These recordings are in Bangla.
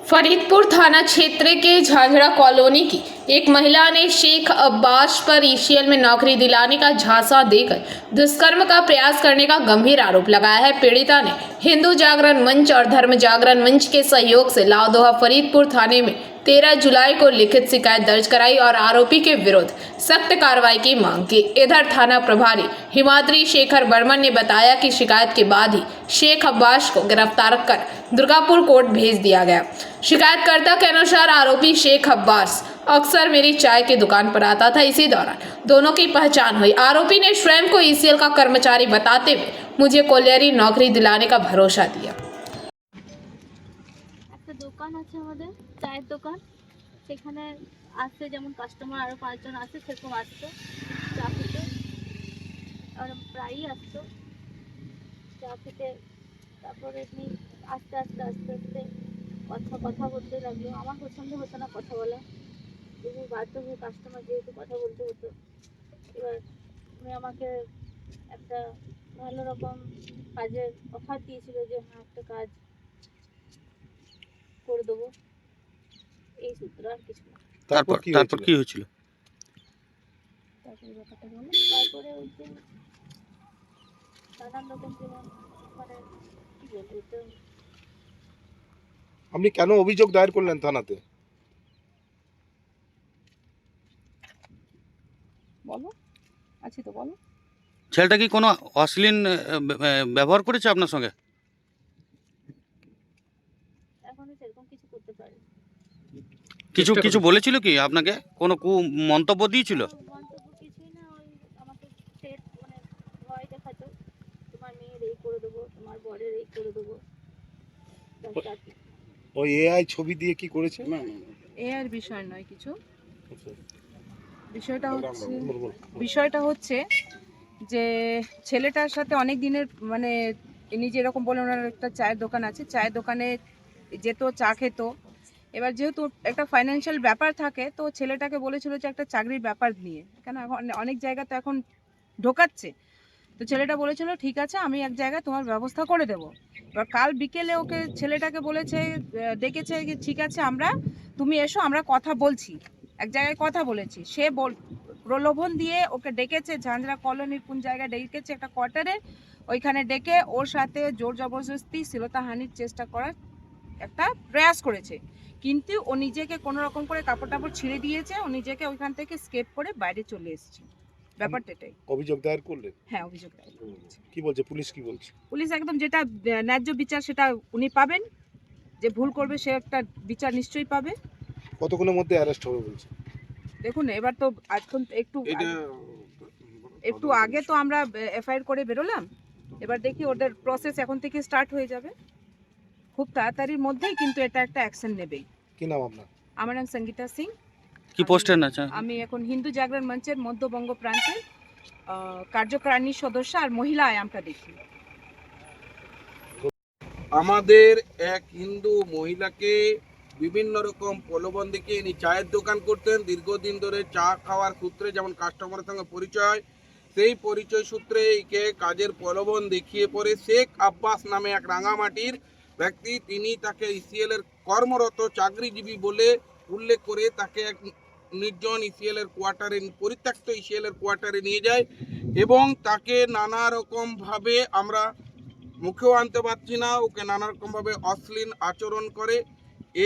फरीदपुर थाना क्षेत्र के झाझड़ा कॉलोनी की एक महिला ने शेख अब्बास पर ईसीएल में नौकरी दिलाने का झांसा देकर दुष्कर्म का प्रयास करने का गंभीर आरोप लगाया है। पीड़िता ने हिंदू जागरण मंच और धर्म जागरण मंच के सहयोग से लाउदोहा फरीदपुर थाने में 13 जुलाई को लिखित शिकायत दर्ज कराई और आरोपी के विरुद्ध सख्त कार्रवाई की मांग की। इधर थाना प्रभारी हिमाद्री शेखर बर्मन ने बताया कि शिकायत के बाद ही शेख अब्बास को गिरफ्तार कर दुर्गापुर कोर्ट भेज दिया गया। शिकायतकर्ता के अनुसार आरोपी शेख अब्बास अक्सर मेरी चाय की दुकान पर आता था। इसी दौरान दोनों की पहचान हुई। आरोपी ने स्वयं को ईसीएल का कर्मचारी बताते हुए मुझे कोलियरी नौकरी दिलाने का भरोसा दिया। একটা দোকান আছে আমাদের, চায়ের দোকান। সেখানে আসছে যেমন কাস্টমার আরও 5 জন আসে, সেরকম আসতো চা খেতে। আর প্রায়ই আসতো চা খেতে। তারপরে এমনি আস্তে আস্তে আস্তে আস্তে কথা বলতে লাগলো। আমার পছন্দ হতো না কথা বলা, কিন্তু বাধ্য হয়ে কাস্টমার যেহেতু কথা বলতে হতো। এবার উনি আমাকে একটা ভালো রকম কাজের অফার দিয়েছিল যে হ্যাঁ একটা কাজ করে দেবো, এই সূত্র, আর কিছু না। তারপর কি হয়েছিল? তারপরে ব্যাপারটা বলো। তারপরে ওই যে নানান রকম যেমন মানে কি বলবো, তো আপনি কেন অভিযোগ দায়ের করলেন থানাতে? বলো, আছি তো, বলো। ছেলেটা কি কোনো অশ্লীল ব্যবহার করেছে আপনার সঙ্গে? এখনো সেরকম কিছু করতে পারি। কিছু বলেছিল কি আপনাকে? কোনো মন্তব্য দিয়েছিল? মন্তব্য কিছুই না, ওই আমাকে থ্রেট মানে ভয় দেখাতো, তোমার মেয়ের এই করে দেবো, তোমার বরের এই করে দেবো। ওই এআই ছবি দিয়ে কি করেছে? এর বিষয় নয় কিছু। আচ্ছা। বিষয়টা হচ্ছে যে ছেলেটার সাথে অনেক দিনের মানে ইনি যেরকম বলেন ওনার একটা চায়ের দোকান আছে, চায়ের দোকানে যেত, চা খেত। এবার যেহেতু একটা ফাইন্যান্সিয়াল ব্যাপার থাকে, তো ছেলেটাকে বলেছিল যে একটা চাকরির ব্যাপার নিয়ে, কেন এখন অনেক জায়গা তো এখন ঢোকাচ্ছে। তো ছেলেটা বলেছিল ঠিক আছে আমি এক জায়গায় তোমার ব্যবস্থা করে দেবো। এবার কাল বিকেলে ওকে ছেলেটাকে বলেছে, ডেকেছে যে ঠিক আছে তুমি এসো, আমরা কথা বলছি, এক জায়গায় কথা বলেছি। সে প্রলোভন দিয়ে ওকে ডেকেছে, ঝাঁঝরা কলোনির কোন জায়গায় ডেকেছে একটা কোয়ার্টারে, ওইখানে ডেকে ওর সাথে জোর জবরদস্তি শ্লীলতাহানির চেষ্টা করার একটা প্রয়াস করেছে। কিন্তু ও নিজেকে কোনো রকম করে কাপড় টাপড় ছিঁড়ে দিয়েছে, ও নিজেকে ওইখান থেকে স্কেপ করে বাইরে চলে এসেছে। ব্যাপারটা এটাই। অভিযোগ দায়ের করলেন? হ্যাঁ, অভিযোগ দায়ের করেছে। কি বলছে পুলিশ? কি বলছে পুলিশ? একদম যেটা ন্যায্য বিচার সেটা উনি পাবেন, যে ভুল করবে সে একটা বিচার নিশ্চয়ই পাবে। কতক্ষণের মধ্যে অ্যারেস্ট হবে বলছে? দেখুন এবার তো এখন একটু আগে তো আমরা এফআইআর করে বেরোলাম, এবার দেখি ওদের প্রসেস এখন থেকে স্টার্ট হয়ে যাবে খুব তাড়াতাড়ির মধ্যেই, কিন্তু এটা একটা অ্যাকশন নেবেই। কি নাম আপনার? আমার নাম সঙ্গীতা সিং। কি পোস্টের না? আমি এখন হিন্দু জাগরণ মঞ্চের মধ্যবঙ্গ প্রান্তের কার্যকারিণী সদস্য আর মহিলা আয়ামটা দেখি। আমাদের এক হিন্দু মহিলাকে বিভিন্ন রকম প্রলোভন দেখিয়ে ইনি চায়ের দোকান করতেন। দীর্ঘদিন ধরে চা খাওয়ার সূত্রে যেমন কাস্টমারের সঙ্গে পরিচয়, সেই পরিচয় সূত্রে একে কাজের প্রলোভন দেখিয়ে পরে শেখ আব্বাস নামে এক রাঙামাটির ব্যক্তি, তিনি তাকে ইসিএল এর কর্মরত চাকরিজীবী বলে উল্লেখ করে তাকে এক নির্জন ইসিএল এর কোয়ার্টারে, পরিত্যক্ত ইসিএল এর কোয়ার্টারে নিয়ে যায় এবং তাকে নানা রকমভাবে, আমরা মুখেও আনতে পারছি না, ওকে নানা রকমভাবে অশ্লীল আচরণ করে।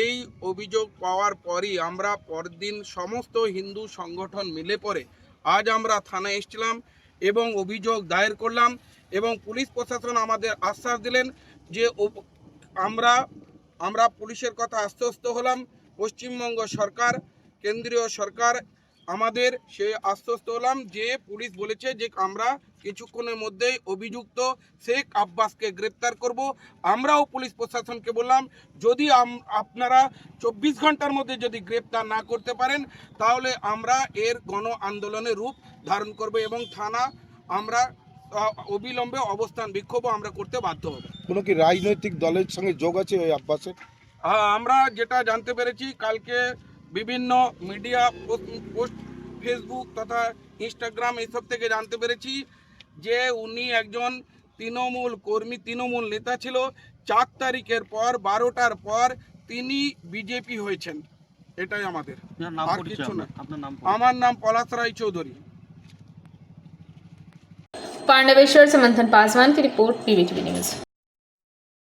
এই অভিযোগ পাওয়ার পরই আমরা পরদিন সমস্ত হিন্দু সংগঠন মিলে পড়ে আজ আমরা থানায় এসেছিলাম এবং অভিযোগ দায়ের করলাম এবং পুলিশ প্রশাসন আমাদের আশ্বাস দিলেন যে আমরা পুলিশের কথা আশ্বস্ত হলাম। পশ্চিমবঙ্গ সরকার, কেন্দ্রীয় সরকার আমাদের সে আশ্বস্ত হলাম যে পুলিশ বলেছে যে আমরা কিছুক্ষণের মধ্যেই অভিযুক্ত শেখ আব্বাসকে গ্রেপ্তার করব। আমরাও পুলিশ প্রশাসনকে বললাম যদি আপনারা 24 ঘন্টার মধ্যে যদি গ্রেপ্তার না করতে পারেন তাহলে আমরা এর গণ আন্দোলনের রূপ ধারণ করব এবং থানা আমরা অবিলম্বে অবস্থান বিক্ষোভ আমরা করতে বাধ্য হব। কোনো কি রাজনৈতিক দলের সঙ্গে যোগ আছে ওই আব্বাসের? আমরা যেটা জানতে পেরেছি, কালকে বিভিন্ন মিডিয়া পোস্ট, ফেসবুক তথা ইনস্টাগ্রাম এইসব থেকে জানতে পেরেছি যে উনি একজন তৃণমূল কর্মী, তৃণমূল নেতা ছিল। 4 তারিখের পর 12টার পর তিনি বিজেপি হয়েছেন, এটাই আমাদের। আপনার নাম আর পরিচয় কিছু না। আপনার নাম আমার নাম পলাশ রায় চৌধুরী। पांडवेश्वर से मंथन पासवान की रिपोर्ट, पीवीटीवी न्यूज।